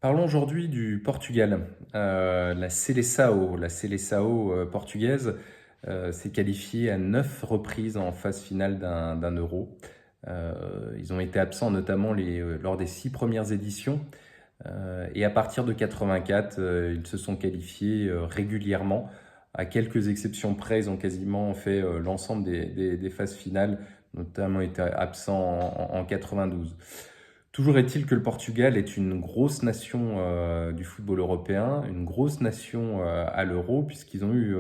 Parlons aujourd'hui du Portugal. La Seleção portugaise s'est qualifiée à 9 reprises en phase finale d'un Euro. Ils ont été absents notamment lors des 6 premières éditions. Et à partir de 84, ils se sont qualifiés régulièrement. À quelques exceptions près, ils ont quasiment fait l'ensemble des phases finales, notamment été absents en 92. Toujours est-il que le Portugal est une grosse nation du football européen, une grosse nation à l'Euro, puisqu'ils ont eu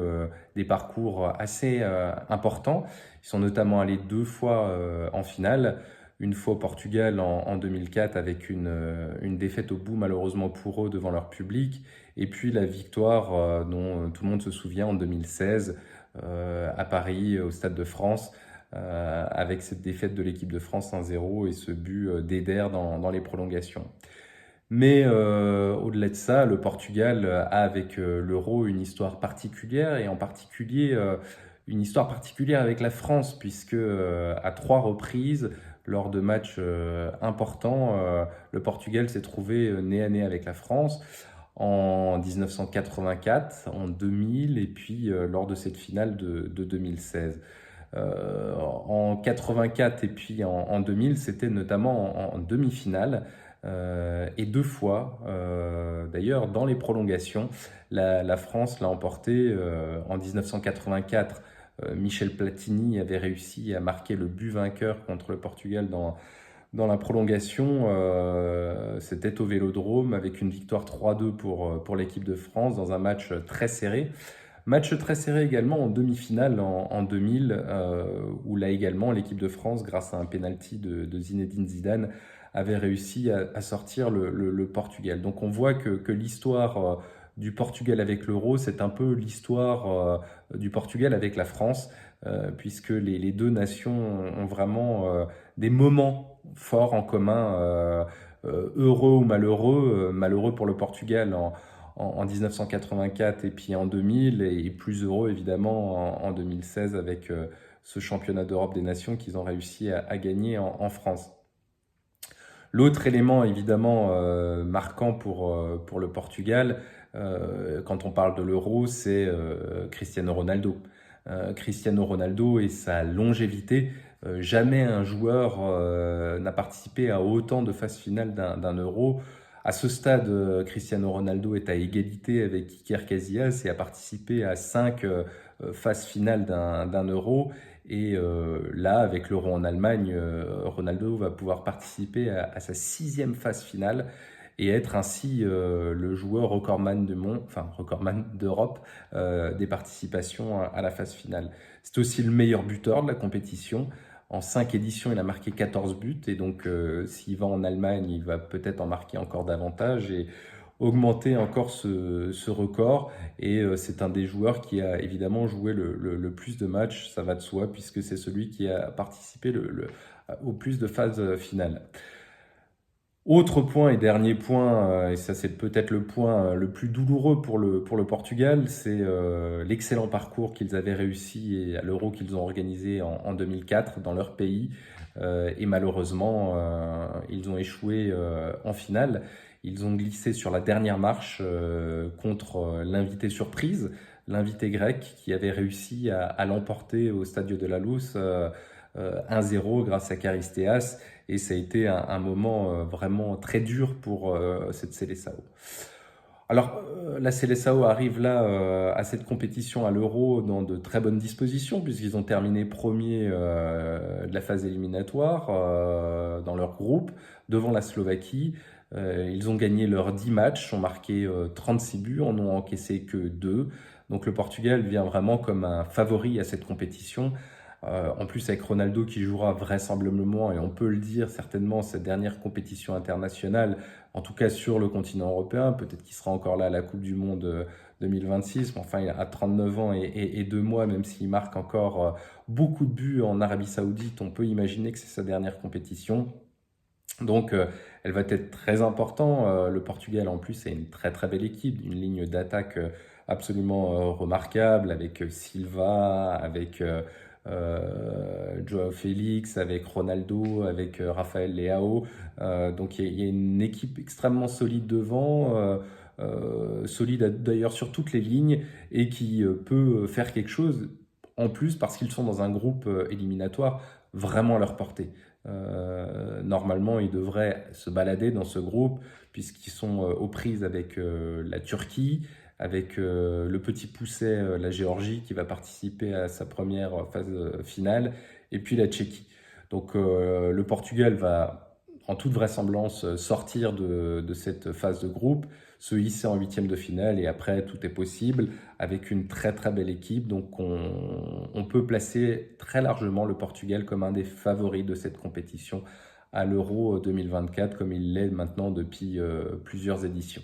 des parcours assez importants. Ils sont notamment allés 2 fois en finale, une fois au Portugal en 2004 avec une défaite au bout malheureusement pour eux devant leur public, et puis la victoire dont tout le monde se souvient en 2016 à Paris, au Stade de France, avec cette défaite de l'équipe de France 1-0 et ce but d'Eder dans les prolongations. Mais au-delà de ça, le Portugal a avec l'Euro une histoire particulière, et en particulier une histoire particulière avec la France, puisque à 3 reprises, lors de matchs importants, le Portugal s'est trouvé nez à nez avec la France en 1984, en 2000 et puis lors de cette finale de 2016. En 84 et puis en 2000, c'était notamment en demi-finale. Et 2 fois, d'ailleurs, dans les prolongations, la France l'a emporté. En 1984, Michel Platini avait réussi à marquer le but vainqueur contre le Portugal dans la prolongation. C'était au Vélodrome avec une victoire 3-2 pour l'équipe de France dans un match très serré. Match très serré également en demi-finale en 2000, où là également l'équipe de France, grâce à un penalty de Zinedine Zidane, avait réussi à sortir le Portugal. Donc on voit que l'histoire du Portugal avec l'Euro, c'est un peu l'histoire du Portugal avec la France, puisque les deux nations ont vraiment des moments forts en commun, heureux ou malheureux. Malheureux pour le Portugal en 1984 et puis en 2000, et plus heureux évidemment en 2016 avec ce championnat d'Europe des nations qu'ils ont réussi à gagner en France. L'autre élément évidemment marquant pour le Portugal, quand on parle de l'Euro, c'est Cristiano Ronaldo. Cristiano Ronaldo et sa longévité. Jamais un joueur n'a participé à autant de phases finales d'un Euro. À ce stade, Cristiano Ronaldo est à égalité avec Iker Casillas et a participé à 5 phases finales d'un Euro. Et là, avec l'Euro en Allemagne, Ronaldo va pouvoir participer à sa 6e phase finale et être ainsi le joueur recordman du monde, enfin recordman d'Europe des participations à la phase finale. C'est aussi le meilleur buteur de la compétition. En 5 éditions, il a marqué 14 buts, et donc s'il va en Allemagne, il va peut-être en marquer encore davantage et augmenter encore ce record. Et c'est un des joueurs qui a évidemment joué le plus de matchs, ça va de soi, puisque c'est celui qui a participé au plus de phases finales. Autre point et dernier point, et ça c'est peut-être le point le plus douloureux pour le Portugal, c'est l'excellent parcours qu'ils avaient réussi à l'Euro qu'ils ont organisé en 2004 dans leur pays. Et malheureusement, ils ont échoué en finale. Ils ont glissé sur la dernière marche contre l'invité surprise, l'invité grec, qui avait réussi à l'emporter au Stadio de la Luz 1-0 grâce à Charisteas. Et ça a été un moment vraiment très dur pour cette Seleção. Alors, la Seleção arrive là à cette compétition à l'Euro dans de très bonnes dispositions, puisqu'ils ont terminé premier de la phase éliminatoire dans leur groupe, devant la Slovaquie. Ils ont gagné leurs 10 matchs, ont marqué 36 buts, en ont encaissé que 2. Donc le Portugal vient vraiment comme un favori à cette compétition. En plus, avec Ronaldo qui jouera vraisemblablement, et on peut le dire certainement, cette dernière compétition internationale, en tout cas sur le continent européen. Peut-être qu'il sera encore là à la Coupe du Monde 2026, mais enfin, il a 39 ans et 2 mois, même s'il marque encore beaucoup de buts en Arabie Saoudite. On peut imaginer que c'est sa dernière compétition. Donc, elle va être très importante. Le Portugal, en plus, est une très très belle équipe, une ligne d'attaque absolument remarquable, avec Silva, avec Joao Félix, avec Ronaldo, avec Rafael Leao. Donc il y a une équipe extrêmement solide devant, solide d'ailleurs sur toutes les lignes, et qui peut faire quelque chose en plus parce qu'ils sont dans un groupe éliminatoire vraiment à leur portée. Normalement, ils devraient se balader dans ce groupe puisqu'ils sont aux prises avec la Turquie, avec le petit pousset, la Géorgie, qui va participer à sa première phase finale, et puis la Tchéquie. Donc le Portugal va, en toute vraisemblance, sortir de cette phase de groupe, se hisser en huitième de finale, et après tout est possible avec une très très belle équipe. Donc on peut placer très largement le Portugal comme un des favoris de cette compétition à l'Euro 2024, comme il l'est maintenant depuis plusieurs éditions.